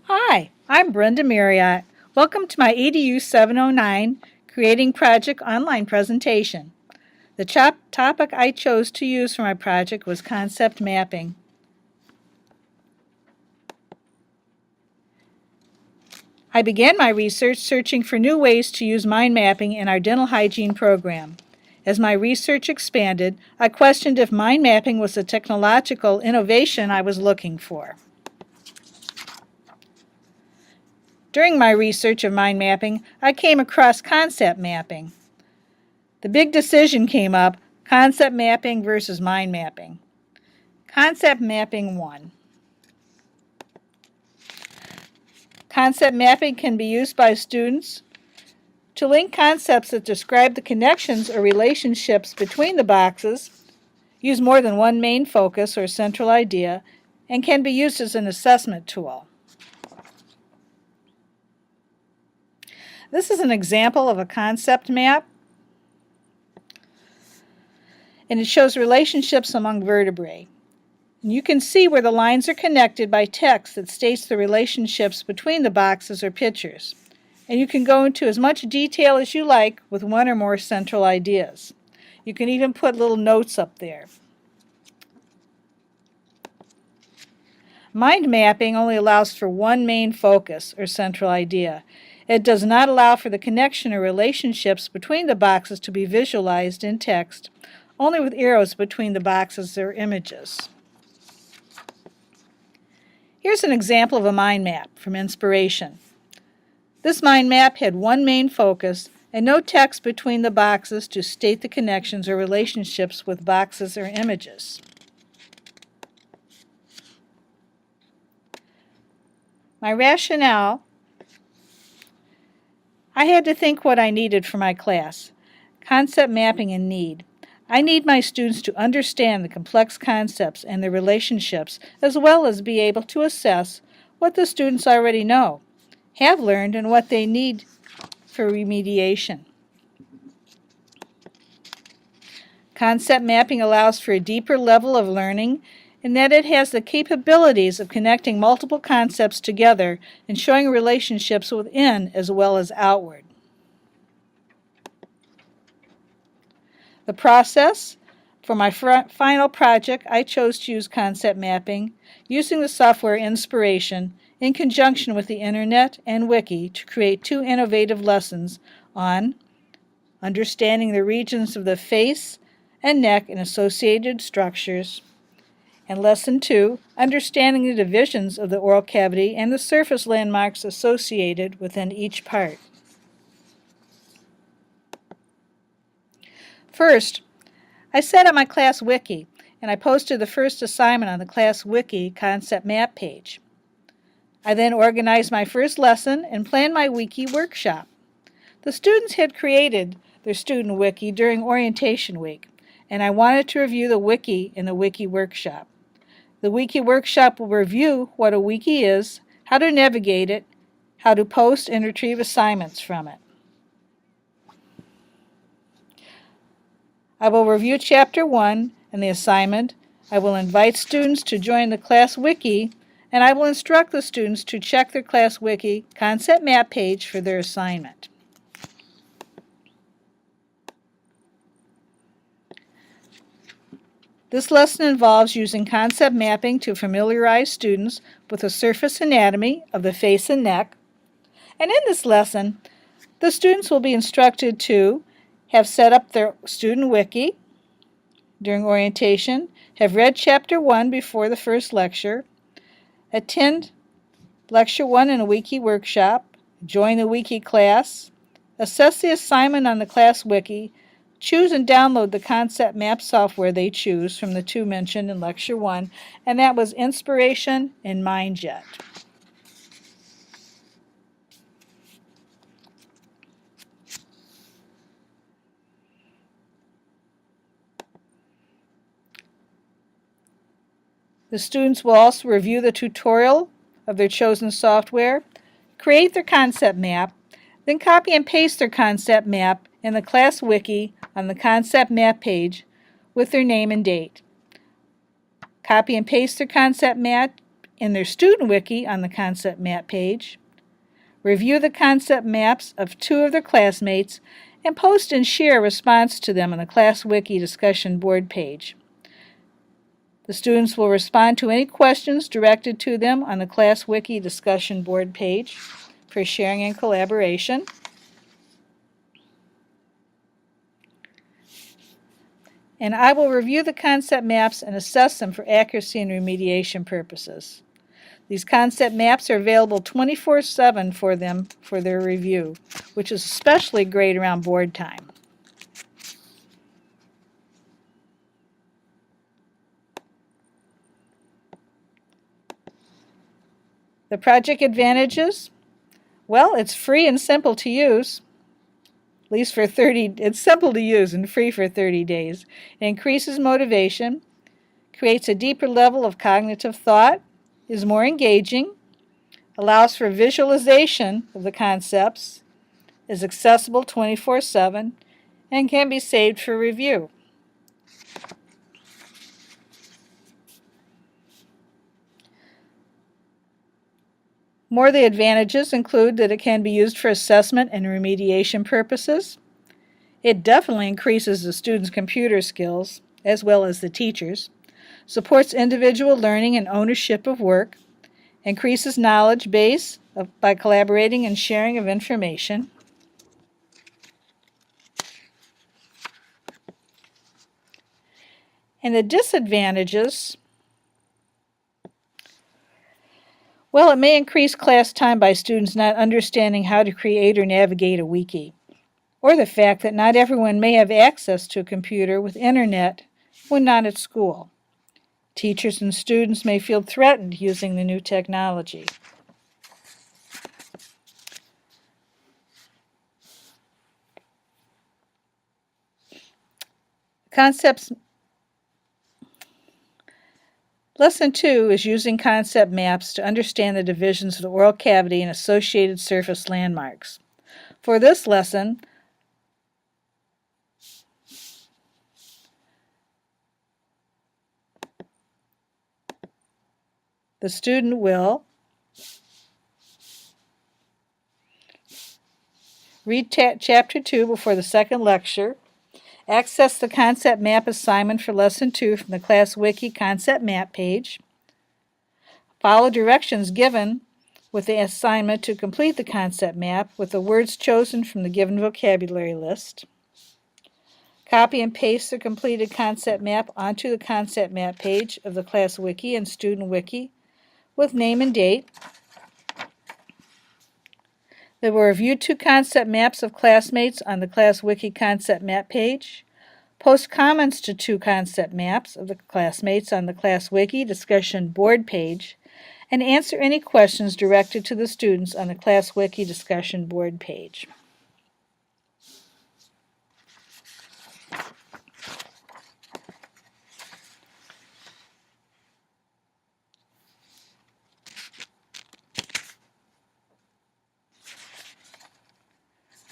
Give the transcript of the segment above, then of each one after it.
Hi, I'm Brenda Marriott. Welcome to my EDU 709 Creating Project online presentation. The topic I chose to use for my project was concept mapping. I began my research searching for new ways to use mind mapping in our dental hygiene program. As my research expanded, I questioned if mind mapping was the technological innovation I was looking for. During my research of mind mapping, I came across concept mapping. The big decision came up, concept mapping versus mind mapping. Concept mapping 1. Concept mapping can be used by students to link concepts that describe the connections or relationships between the boxes, use more than one main focus or central idea, and can be used as an assessment tool. This is an example of a concept map, and it shows relationships among vertebrae. And you can see where the lines are connected by text that states the relationships between the boxes or pictures. And you can go into as much detail as you like with one or more central ideas. You can even put little notes up there. Mind mapping only allows for one main focus or central idea. It does not allow for the connection or relationships between the boxes to be visualized in text, only with arrows between the boxes or images. Here's an example of a mind map from Inspiration. This mind map had one main focus and no text between the boxes to state the connections or relationships with boxes or images. My rationale: I had to think what I needed for my class. Concept mapping and need. I need my students to understand the complex concepts and their relationships, as well as be able to assess what the students already know, have learned, and what they need for remediation. Concept mapping allows for a deeper level of learning in that it has the capabilities of connecting multiple concepts together and showing relationships within as well as outward. The process: for my final project, I chose to use concept mapping using the software Inspiration in conjunction with the Internet and Wiki to create 2 innovative lessons on understanding the regions of the face and neck and associated structures, and Lesson 2, understanding the divisions of the oral cavity and the surface landmarks associated within each part. First, I set up my class wiki, and I posted the first assignment on the class wiki concept map page. I then organized my first lesson and planned my wiki workshop. The students had created their student wiki during orientation week, and I wanted to review the wiki in the wiki workshop. The wiki workshop will review what a wiki is, how to navigate it, how to post and retrieve assignments from it. I will review Chapter 1 and the assignment. I will invite students to join the class wiki, and I will instruct the students to check their class wiki concept map page for their assignment. This lesson involves using concept mapping to familiarize students with the surface anatomy of the face and neck. And in this lesson, the students will be instructed to have set up their student wiki during orientation, have read Chapter 1 before the first lecture, attend Lecture 1 in a wiki workshop, join the wiki class, assess the assignment on the class wiki, choose and download the concept map software they choose from the 2 mentioned in Lecture 1, and that was Inspiration and MindJet. The students will also review the tutorial of their chosen software, create their concept map, then copy and paste their concept map in the class wiki on the concept map page with their name and date. Copy and paste their concept map in their student wiki on the concept map page, review the concept maps of 2 of their classmates, and post and share a response to them on the Class Wiki discussion board page. The students will respond to any questions directed to them on the Class Wiki discussion board page for sharing and collaboration. And I will review the concept maps and assess them for accuracy and remediation purposes. These concept maps are available 24/7 for them for their review, which is especially great around board time. The project advantages? Well, it's free and simple to use. At least for 30, it's simple to use and free for 30 days. It increases motivation, creates a deeper level of cognitive thought, is more engaging, allows for visualization of the concepts, is accessible 24/7, and can be saved for review. More of the advantages include that it can be used for assessment and remediation purposes. It definitely increases the students' computer skills, as well as the teachers, supports individual learning and ownership of work, increases knowledge base by collaborating and sharing of information. And the disadvantages, well, it may increase class time by students not understanding how to create or navigate a wiki, or the fact that not everyone may have access to a computer with internet when not at school. Teachers and students may feel threatened using the new technology. Concepts. Lesson 2 is using concept maps to understand the divisions of the oral cavity and associated surface landmarks. For this lesson, the student will read Chapter 2 before the second lecture, access the concept map assignment for Lesson 2 from the Class Wiki concept map page, follow directions given with the assignment to complete the concept map with the words chosen from the given vocabulary list, copy and paste the completed concept map onto the concept map page of the Class Wiki and Student Wiki with name and date. They will review 2 concept maps of classmates on the Class Wiki concept map page, post comments to 2 concept maps of the classmates on the Class Wiki discussion board page, and answer any questions directed to the students on the Class Wiki discussion board page.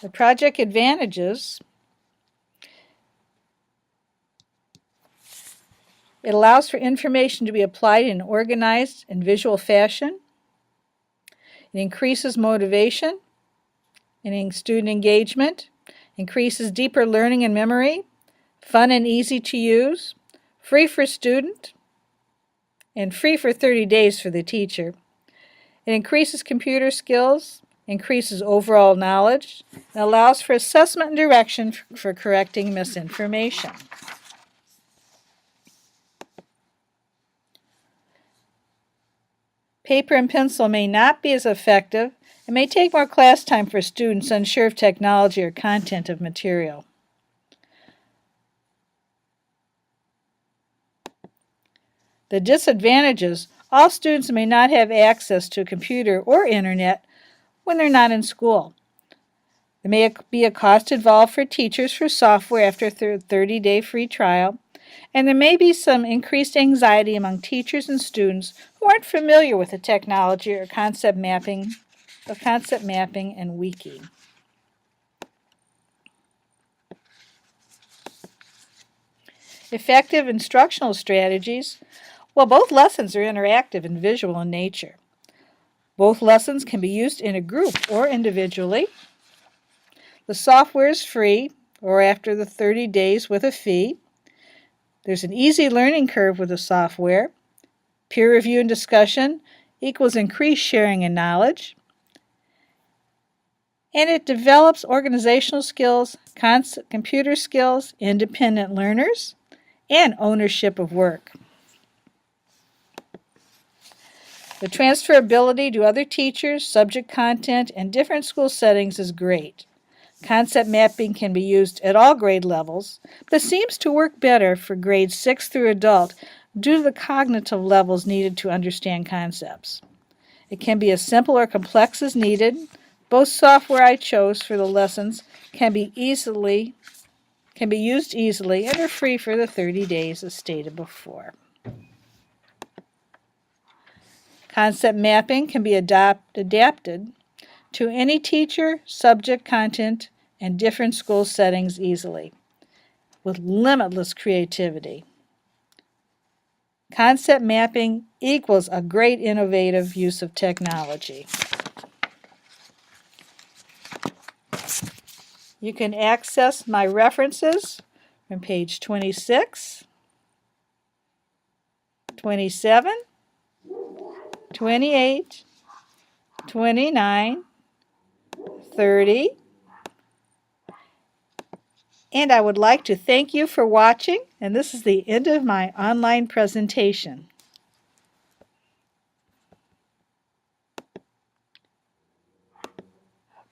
The project advantages: it allows for information to be applied in an organized and visual fashion. It increases motivation and student engagement, increases deeper learning and memory, fun and easy to use, free for student, and free for 30 days for the teacher. It increases computer skills, increases overall knowledge, and allows for assessment and direction for correcting misinformation. Paper and pencil may not be as effective and may take more class time for students unsure of technology or content of material. The disadvantages: all students may not have access to a computer or internet when they're not in school. There may be a cost involved for teachers for software after a 30-day free trial, and there may be some increased anxiety among teachers and students who aren't familiar with the technology or concept mapping and wiki. Effective instructional strategies: Well, both lessons are interactive and visual in nature. Both lessons can be used in a group or individually. The software is free or after the 30 days with a fee. There's an easy learning curve with the software. Peer review and discussion equals increased sharing and knowledge. And it develops organizational skills, computer skills, independent learners, and ownership of work. The transferability to other teachers, subject content, and different school settings is great. Concept mapping can be used at all grade levels, but seems to work better for grades 6 through adult due to the cognitive levels needed to understand concepts. It can be as simple or complex as needed. Both software I chose for the lessons can be used easily and are free for the 30 days as stated before. Concept mapping can be adapted to any teacher, subject content, and different school settings easily, with limitless creativity. Concept mapping equals a great innovative use of technology. You can access my references from page 26, 27, 28, 29, 30, and I would like to thank you for watching, and this is the end of my online presentation.